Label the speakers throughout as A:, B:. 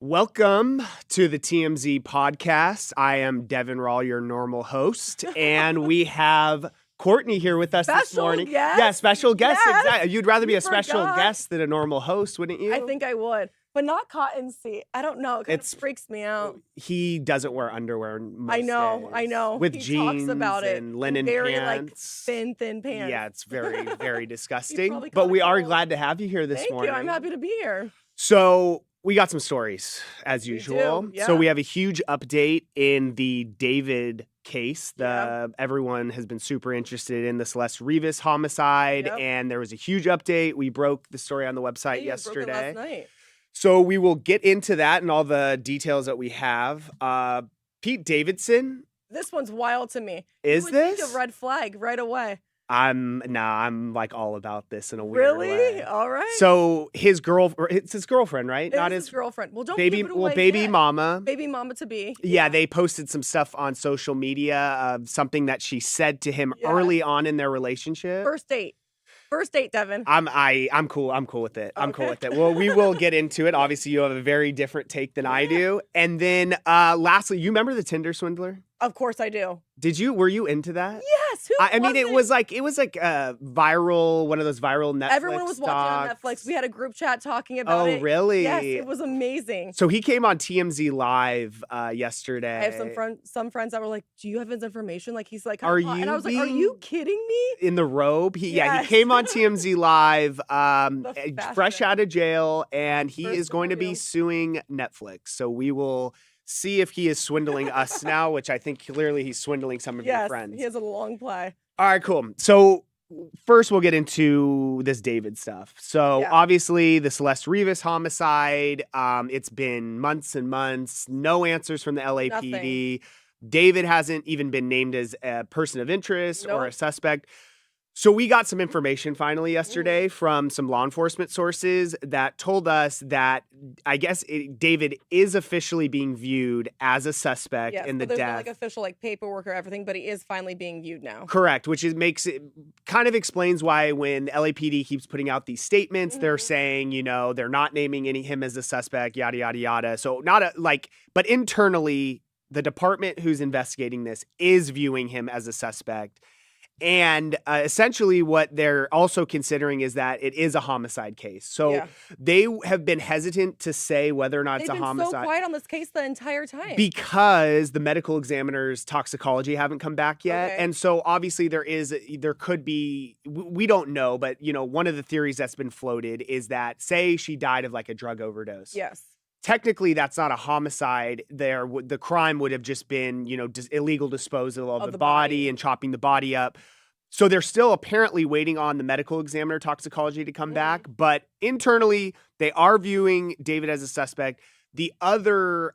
A: Welcome to the TMZ podcast. I am Devin Rawl, your normal host, and we have Courtney here with us this morning.
B: Guest?
A: Yeah, special guest.
B: Yes.
A: Exactly. You'd rather be
B: You
A: a special
B: forgot.
A: guest than a normal host, wouldn't you?
B: I think I would, but not cotton seat. I don't know. It kind of freaks me out.
A: He doesn't wear underwear most
B: I know.
A: days. With
B: he
A: jeans
B: talks about it
A: and linen
B: very,
A: pants.
B: Like, thin pants.
A: Yeah, it's very, very disgusting.
B: probably
A: But
B: caught
A: we
B: a
A: are
B: cold.
A: glad to have you here this morning.
B: Thank you. I'm happy to be here.
A: So we got some stories as usual.
B: do, yeah.
A: So we have a huge update in the David case. Everyone has been super interested in the Celeste Rivas homicide, and there was a huge update. We broke the story on the website yesterday.
B: Broke it last night.
A: So we will get into that and all the details that we have. Pete Davidson.
B: This one's wild to me.
A: Is
B: you would think
A: this?
B: a red flag right away?
A: I'm like all about this in a weird way.
B: Really? All right.
A: So it's his girlfriend, right?
B: Not his girlfriend. Well, don't
A: baby.
B: give it away
A: Baby
B: yet.
A: mama.
B: Baby mama to be.
A: Yeah, they posted some stuff on social media of something that she said to him early on in their relationship.
B: First date, Devin.
A: I'm cool. I'm cool with it. I'm cool with it. Well, we will get into it. Obviously, you have a very different take than I do. And then lastly, you remember the Tinder swindler?
B: Of course I do.
A: Were you into that?
B: Yes.
A: I mean, it was like viral, one of those viral Netflix.
B: Everyone was watching on Netflix. We had a group chat talking about it.
A: Oh, really?
B: Yes, it was amazing.
A: So he came on TMZ Live yesterday.
B: I have some friends that were like, "Do you have his information?" Like he's like,
A: "Are
B: hot."
A: you?"
B: And I was like, "Are you kidding me?"
A: In the robe, he
B: Yes.
A: came on TMZ Live, fresh
B: fashion.
A: out of jail, and he
B: First
A: is going to be
B: interview.
A: suing Netflix. So we will see if he is swindling us now, which I think clearly he's swindling some of your friends.
B: He has a long play.
A: All right, cool. So first we'll get into this David stuff. So obviously the Celeste Rivas homicide, it's been months and months, no answers from the LAPD.
B: Nothing.
A: David hasn't even been named as a person of interest or a
B: Nope.
A: suspect. So we got some information finally yesterday from some law enforcement sources that told us that David is officially being viewed as a suspect in the
B: there's
A: death.
B: no like official paperwork or everything, but he is finally being viewed now.
A: Correct, which makes it kind of explains why when LAPD keeps putting out these statements, they're saying, they're not naming him as a suspect, yada, yada, yada. So but internally, the department who's investigating this is viewing him as a suspect. And essentially what they're also considering is that it is a homicide case. So they have been hesitant to say whether or not it's a homicide.
B: They've been so quiet on this case the entire time.
A: Because the medical examiner's toxicology haven't come back yet.
B: Okay.
A: And so obviously there could be, we don't know, but one of the theories that's been floated is that say she died of like a drug overdose.
B: Yes.
A: Technically, that's not a homicide. The crime would have just been, illegal disposal of the body and chopping the body up. So they're still apparently waiting on the medical examiner toxicology to come back. But internally, they are viewing David as a suspect. The other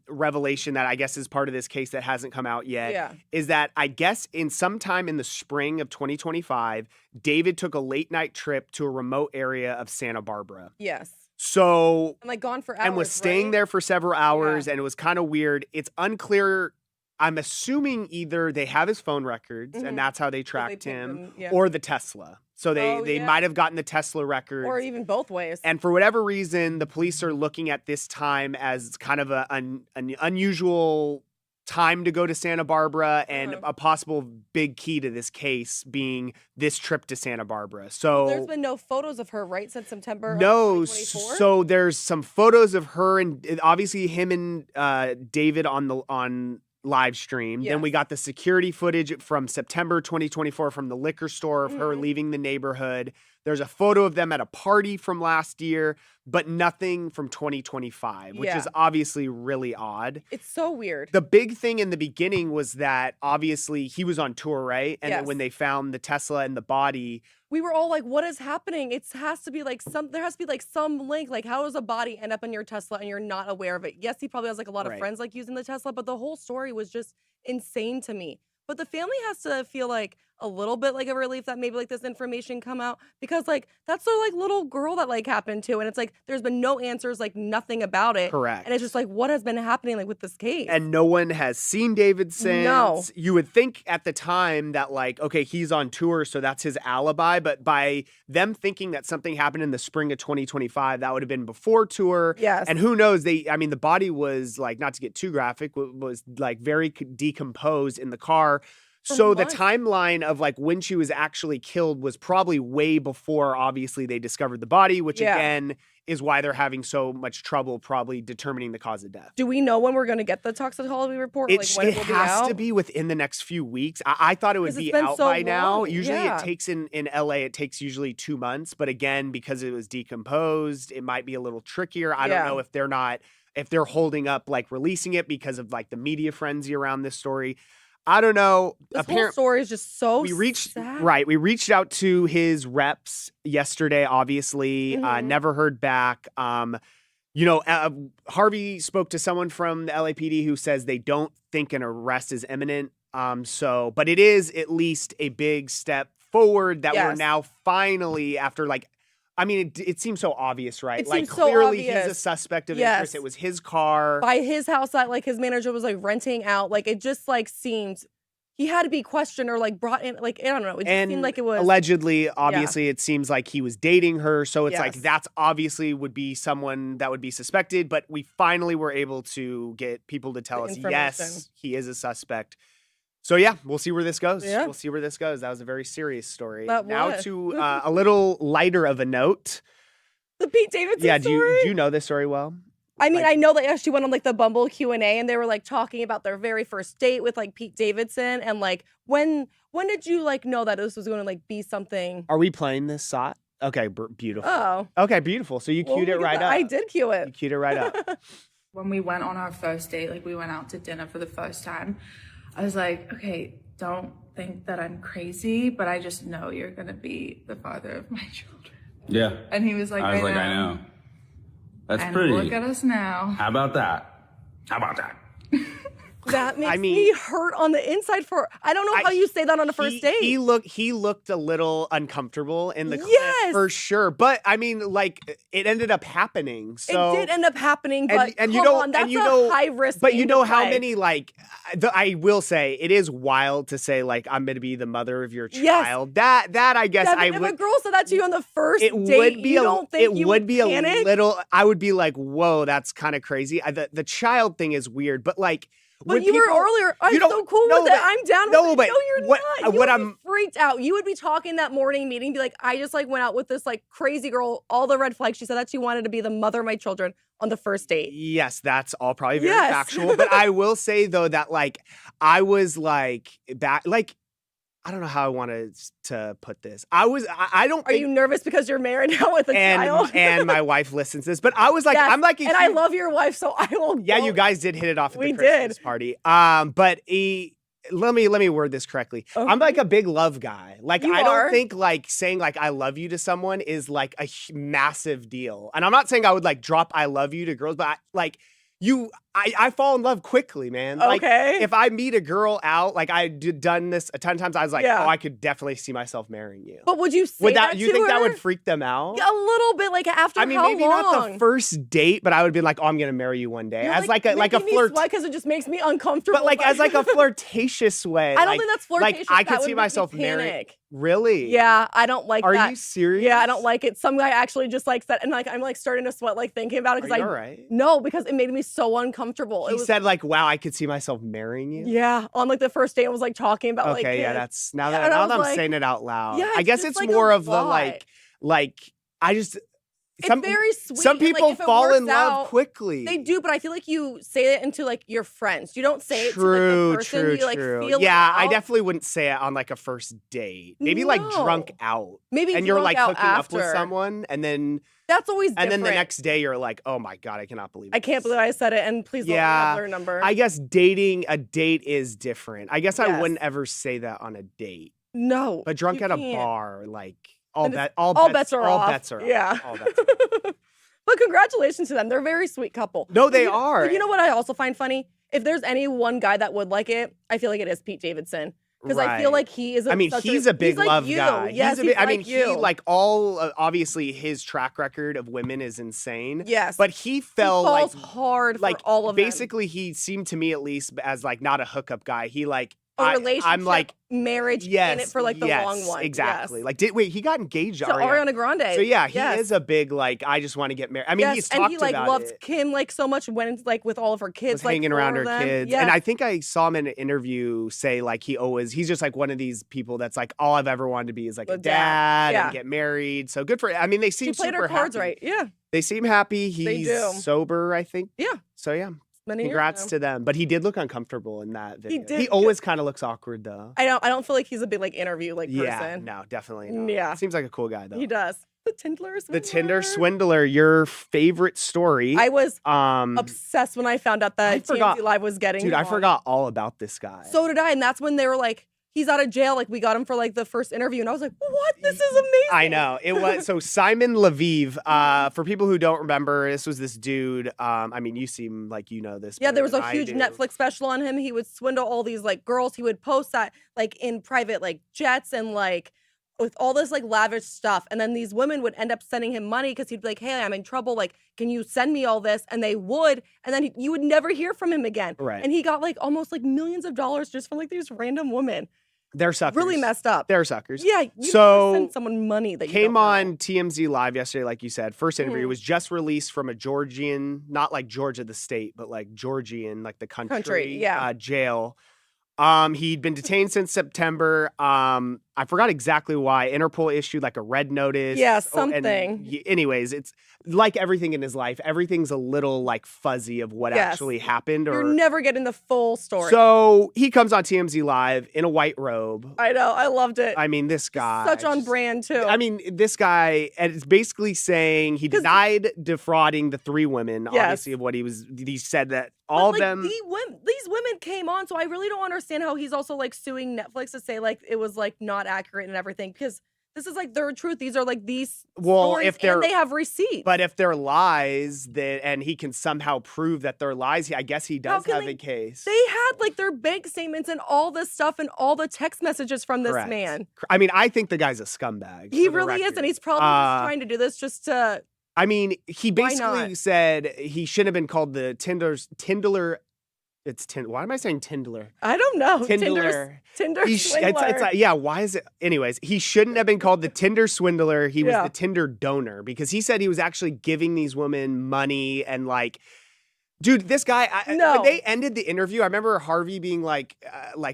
A: revelation that I guess is part of this case that hasn't come out yet is that I guess in sometime in the spring of 2025, David took a late night trip to a remote area of Santa Barbara.
B: Yes.
A: So
B: I'm gone for hours.
A: and was staying there for several hours, and it was kind of weird. It's unclear. I'm assuming either they have his phone records, and that's how they tracked him, or the Tesla. So they might have gotten the Tesla records.
B: Or even both ways.
A: And for whatever reason, the police are looking at this time as kind of an unusual time to go to Santa Barbara, and a possible big key to this case being this trip to Santa Barbara. So
B: there's been no photos of her, right, since September
A: No,
B: of 2024?
A: so there's some photos of her and obviously him and David on live stream. Then we got the security footage from September 2024 from the liquor store of her leaving the neighborhood. There's a photo of them at a party from last year, but nothing from 2025, which is obviously really odd.
B: It's so weird.
A: The big thing in the beginning was that obviously he was on tour, right? And then when they found the Tesla and the body,
B: we were all like, what is happening? There has to be some link. Like, how does a body end up in your Tesla and you're not aware of it? Yes, he probably has like a lot of friends like using the Tesla, but the whole story was just insane to me. But the family has to feel like, a little bit like a relief that maybe like this information come out, because like that's their like little girl that like happened to, and it's like there's been no answers, like nothing about it.
A: Correct.
B: And it's just like, what has been happening like with this case?
A: And no one has seen David since.
B: No.
A: You would think at the time that like, okay, he's on tour, so that's his alibi. But by them thinking that something happened in the spring of 2025, that would have been before tour.
B: Yes.
A: And who knows? The body was like, not to get too graphic, was like very decomposed in the car. So the timeline of like when she was actually killed was probably way before, obviously, they discovered the body, which again is why they're having so much trouble probably determining the cause of death.
B: Do we know when we're going to get the toxicology report?
A: It has to be within the next few weeks. I thought it would be out by now. Usually it takes in LA, it takes usually 2 months. But again, because it was decomposed, it might be a little trickier. I don't know if they're holding up like releasing it because of like the media frenzy around this story. I don't know.
B: This whole story is just so sad.
A: Right. We reached out to his reps yesterday, obviously. Never heard back. Harvey spoke to someone from the LAPD who says they don't think an arrest is imminent. But it is at least a big step forward that we're now finally, after like, I mean, it seems so obvious, right?
B: It
A: like
B: seems so
A: clearly
B: obvious.
A: he's a suspect of interest. It was his car.
B: By his house that like his manager was like renting out. Like it just like seemed he had to be questioned or like brought in. Like, I don't know. It just seemed like it was
A: allegedly, obviously, it seems like he was dating her. So it's like that's obviously would be someone that would be suspected. But we finally were able to get people to tell us, yes, he is a suspect. So yeah, we'll see where this goes.
B: Yeah.
A: We'll see where this goes. That was a very serious story.
B: That
A: now
B: was.
A: to a little lighter of a note.
B: The Pete Davidson story?
A: Yeah, do you know this story well?
B: I mean, I know that she went on like the Bumble Q&A and they were like talking about their very first date with like Pete Davidson, and like when did you like know that this was going to like be something?
A: Are we playing this SOT? Okay, beautiful.
B: Oh.
A: Okay, beautiful. So you queued it right up.
B: I did cue it.
A: You queued it right up.
C: When we went on our first date, like we went out to dinner for the first time, I was like, okay, don't think that I'm crazy, but I just know you're going to be the father of my children.
D: Yeah.
C: And he was like,
D: I was like, I know. That's
C: and
D: pretty.
C: Look at us now.
D: How about that? How about that?
B: That makes me hurt on the inside. I don't know how you say that on a first date.
A: He looked a little uncomfortable in the clip for sure. But I mean, like it ended up happening. So
B: it did end up happening, but
A: and
B: come on, that's a high risk.
A: But you know how many like I will say it is wild to say like I'm going to be the mother of your child. That I guess
B: if a girl said that to you on the first date,
A: would be
B: you would be
A: a little. I would be like, whoa, that's kind of crazy. The child thing is weird, but like.
B: But you were earlier, I'm so cool with it. I'm down with it.
A: But
B: no, you're not. You would be freaked out. You would be talking that morning meeting, be like, I just like went out with this like crazy girl, all the red flags. She said that she wanted to be the mother of my children on the first date.
A: Yes, that's all probably very factual. But I will say though that like I was like back like I don't know how I wanted to put this. I don't.
B: Are you nervous because you're married now with a child?
A: And my wife listens to this, but I was like, I'm like,
B: and I love your wife, so I will.
A: Yeah, you guys did hit it off at the Christmas party. But let me word this correctly. Okay. I'm like a big love guy. Like I don't think like saying like I love you to someone is like a massive deal. And I'm not saying I would like drop I love you to girls, but I fall in love quickly, man. Like, if I meet a girl out, like I done this a ton of times, I was like, oh, I could definitely see myself marrying you.
B: But would you say that
A: you think that would freak them out?
B: A little bit, like after
A: maybe not the first date, but I would be like, oh, I'm gonna marry you one day.
B: You're
A: as like a flirt.
B: Because it just makes me uncomfortable.
A: But like as like a flirtatious way.
B: I don't think that's flirtatious.
A: Like I could see myself marrying. Really?
B: Yeah, I don't like that.
A: Are you serious?
B: Yeah, I don't like it. Some guy actually just likes that, and like I'm like starting to sweat like thinking about it because no, because it made me so uncomfortable.
A: He said like, wow, I could see myself marrying you.
B: Yeah, on like the first date, I was like talking about like.
A: Okay, yeah, that's now that I'm saying it out loud.
B: Yeah,
A: I guess it's like more of the like I just.
B: It's very sweet.
A: Some people fall in love quickly.
B: They do, but I feel like you say it into like your friends. You don't say it to like the person. You like feel it out.
A: I definitely wouldn't say it on like a first date. Maybe like drunk out.
B: Maybe
A: and you're like hooking up with someone, and then
B: that's always different.
A: And then the next day you're like, oh my God, I cannot believe it.
B: I can't believe I said it, and please don't have their number.
A: I guess dating a date is different. I guess I wouldn't ever say that on a date.
B: No.
A: But drunk at a bar, like all bets are
B: off.
A: All bets are off.
B: Yeah.
A: All bets are off.
B: But congratulations to them. They're a very sweet couple.
A: No, they are.
B: You know what I also find funny? If there's any one guy that would like it, I feel like it is Pete Davidson. Because I feel like he is.
A: He's a big
B: like
A: love
B: you.
A: guy.
B: Yes,
A: he's a big,
B: like
A: he
B: you.
A: like all obviously his track record of women is insane.
B: Yes,
A: but he fell
B: he falls
A: like
B: hard
A: like
B: for all of
A: basically he seemed to me at least as like not a hookup guy. He like
B: relationship,
A: I'm like
B: marriage in it for like the long one.
A: Exactly.
B: Yes.
A: Like he got engaged
B: to Ariana Grande.
A: So yeah, he is a big like I just want to get married. I mean, he's talked
B: and he like
A: about
B: loves
A: it.
B: Kim like so much when like with all of her kids,
A: Was
B: like
A: hanging around her kids.
B: Yes.
A: And I think I saw him in an interview say like he's just like one of these people that's like all I've ever wanted to be is like a dad and get married. So good for I mean, they seem
B: she played
A: super
B: her cards
A: happy.
B: right. Yeah.
A: They seem happy. He's sober, I think.
B: Yeah.
A: So yeah.
B: Many
A: Congrats to them. But he did look uncomfortable in that video.
B: He did.
A: He always kind of looks awkward though.
B: I don't feel like he's a big like interview like person.
A: Yeah, no, definitely not.
B: Yeah.
A: Seems like a cool guy though.
B: He does. The Tinder swindler.
A: The Tinder swindler, your favorite story.
B: I was obsessed when I found out that TMZ Live was getting
A: Dude, I forgot all about this guy.
B: So did I. And that's when they were like, he's out of jail. Like, we got him for like the first interview. And I was like, what? This is amazing.
A: I know. It was so Simon Lviv. For people who don't remember, this was this dude. I mean, you seem like you know this.
B: Yeah, there was
A: a
B: a huge Netflix special on him. He would swindle all these like girls. He would post that like in private like jets and like with all this like lavish stuff. And then these women would end up sending him money because he'd be like, hey, I'm in trouble. Like, can you send me all this? And they would. And then you would never hear from him again.
A: Right.
B: And he got like almost like millions of dollars just from like these random women.
A: They're suckers.
B: Really messed up.
A: They're suckers.
B: Yeah. You
A: so
B: send someone money that you
A: came
B: don't
A: on
B: know.
A: TMZ Live yesterday, like you said. First interview was just released from a Georgian, not like Georgia the state, but like Georgian, like the country jail. He'd been detained since September. I forgot exactly why. Interpol issued like a red notice.
B: Yeah, something.
A: Anyways, it's like everything in his life. Everything's a little like fuzzy of what actually happened.
B: You're never getting the full story.
A: So he comes on TMZ Live in a white robe.
B: I know. I loved it.
A: I mean, this guy.
B: Such on brand, too.
A: I mean, this guy is basically saying he denied defrauding the three women, obviously, of what he said that all of them.
B: These women came on, so I really don't understand how he's also like suing Netflix to say like it was like not accurate and everything because this is like their truth. These are like these stories
A: if they're,
B: and they have receipts.
A: But if they're lies, and he can somehow prove that they're lies, I guess he does have a case.
B: They had like their bank statements and all this stuff and all the text messages from this man.
A: I mean, I think the guy's a scumbag.
B: He really is, and he's probably just trying to do this just to.
A: I mean, he basically said he shouldn't have been called the Tindler. Why am I saying Tindler?
B: I don't know.
A: Tinder
B: swindler.
A: Yeah, why is it? Anyways, he shouldn't have been called the Tinder swindler. He was the Tinder donor because he said he was actually giving these women money and like. Dude, this guy, when they ended the interview, I remember Harvey being like,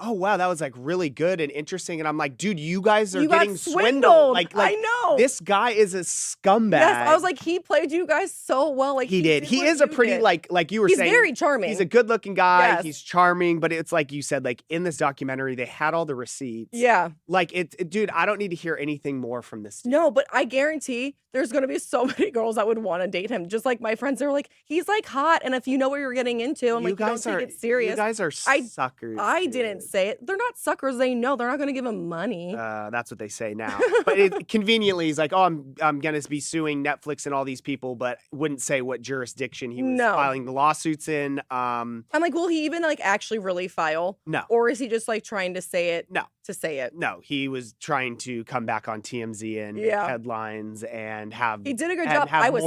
A: oh, wow, that was like really good and interesting. And I'm like, dude, you guys are getting swindled. Like,
B: I know.
A: This guy is a scumbag.
B: Yes, I was like, he played you guys so well. Like
A: he did. He is a pretty, like you were saying.
B: He's very charming.
A: He's a good looking guy.
B: Yes.
A: He's charming. But it's like you said, like in this documentary, they had all the receipts.
B: Yeah.
A: Like, dude, I don't need to hear anything more from this dude.
B: No, but I guarantee there's going to be so many girls that would want to date him. Just like my friends, they were like, he's like hot. And if you know what you're getting into, and like, you don't take it serious.
A: You guys are suckers.
B: I didn't say it. They're not suckers. They know they're not going to give him money.
A: That's what they say now. But conveniently, he's like, oh, I'm going to be suing Netflix and all these people, but wouldn't say what jurisdiction he was filing the lawsuits in. I'm
B: like, will he even like actually really file?
A: No.
B: Or is he just like trying to say it?
A: No.
B: To say it.
A: No, he was trying to come back on TMZ and make headlines and have.
B: He did a good job. I was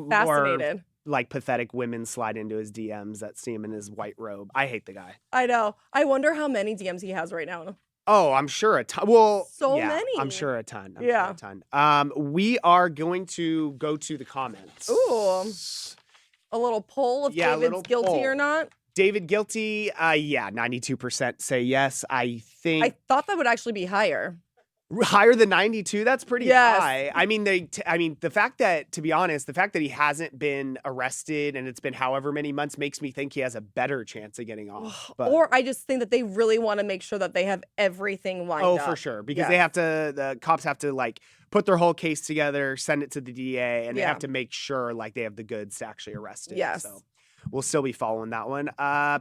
B: fascinated.
A: More like pathetic women slide into his DMs that see him in his white robe. I hate the guy.
B: I know. I wonder how many DMs he has right now.
A: Oh, I'm sure a ton. Well,
B: many.
A: I'm sure a ton. Sure a ton. We are going to go to the comments.
B: Ooh. A little poll if David's guilty or not.
A: David guilty. 92% say yes. I
B: thought that would actually be higher.
A: Higher than 92? That's pretty high. I mean, the fact that, to be honest, the fact that he hasn't been arrested and it's been however many months makes me think he has a better chance of getting off. But,
B: or I just think that they really want to make sure that they have everything lined up.
A: Oh, for sure. Because they have to, the cops have to like put their whole case together, send it to the DA, and they have to make sure like they have the goods to actually arrest him.
B: Yes.
A: So. we'll still be following that one.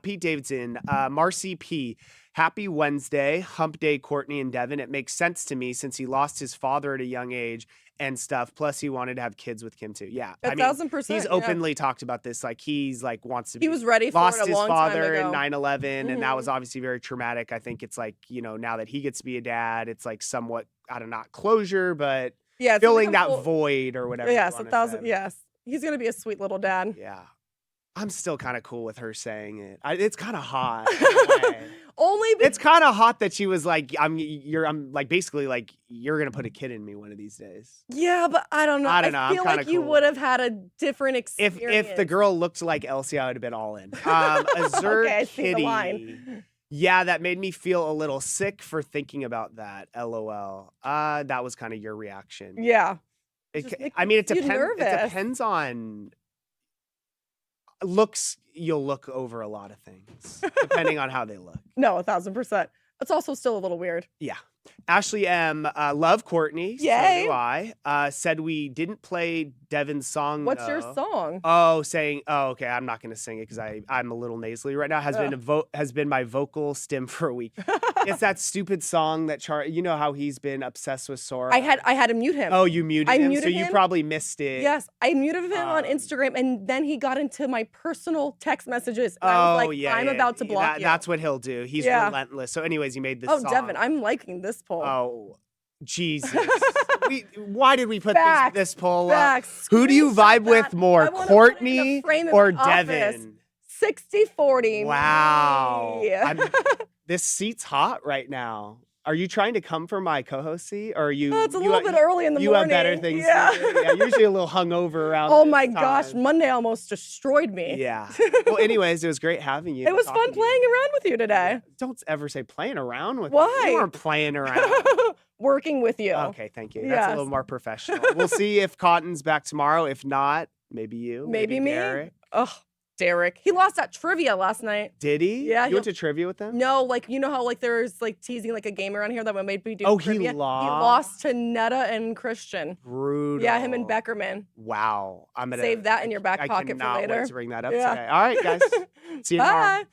A: Pete Davidson, Marcy P. Happy Wednesday, hump day, Courtney and Devin. It makes sense to me since he lost his father at a young age and stuff. Plus, he wanted to have kids with Kim too. Yeah,
B: 1,000%.
A: He's openly talked about this. Like he's like wants to.
B: He was ready for
A: lost
B: it a
A: his
B: long
A: father
B: time ago.
A: in 9/11, and that was obviously very traumatic. I think it's like now that he gets to be a dad, it's like somewhat not closure, but filling that void or whatever.
B: Yes, 1,000. Yes, he's gonna be a sweet little dad.
A: Yeah. I'm still kind of cool with her saying it. It's kind of hot. It's kind of hot that she was like, I'm like basically like you're gonna put a kid in me one of these days.
B: Yeah, but I don't know. I feel like you would have had a different experience.
A: If the girl looked like Elsie, I would have been all in. Azure
B: okay, I see the
A: Kitty.
B: line.
A: Yeah, that made me feel a little sick for thinking about that. LOL. That was kind of your reaction.
B: Yeah.
A: It depends. It depends on looks. You'll look over a lot of things depending on how they look.
B: No, 1,000%. It's also still a little weird.
A: Yeah. Ashley M. Love Courtney.
B: Yay.
A: So do I. Said we didn't play Devin's song.
B: What's your song?
A: Okay. I'm not going to sing it because I'm a little nasally right now. Has been my vocal stim for a week. It's that stupid song that you know how he's been obsessed with Sora.
B: I had to mute him.
A: Oh, you muted him? So you probably missed it.
B: Yes, I muted him on Instagram, and then he got into my personal text messages. And I was like, I'm about to block you.
A: That's what he'll do. He's relentless. So anyways, he made this song.
B: Devin, I'm liking this poll.
A: Oh, Jesus. Why did we put this poll
B: up?
A: Who do you vibe with more, Courtney or Devin?
B: 60-40.
A: Wow. This seat's hot right now. Are you trying to come for my co-host seat? Or are you?
B: It's a little bit early in the morning.
A: You have better things to do. Yeah, usually a little hungover around.
B: Oh my gosh, Monday almost destroyed me.
A: Yeah. Well, anyways, it was great having you.
B: It was fun playing around with you today.
A: Don't ever say playing around with me.
B: Why?
A: You weren't playing around.
B: Working with you.
A: Okay, thank you. That's a little more professional. We'll see if Cotton's back tomorrow. If not, maybe you.
B: Maybe me.
A: Derek.
B: Ugh. Derek. He lost at trivia last night.
A: Did he?
B: Yeah.
A: You went to trivia with him?
B: No, like you know how like there's like teasing like a game around here that would maybe do trivia?
A: He lost?
B: He lost to Netta and Christian.
A: Brutal.
B: Yeah, him and Beckerman.
A: Wow. I'm gonna
B: save that in your back pocket for later.
A: Wait to bring that up today. All right, guys. See you tomorrow.
B: Bye.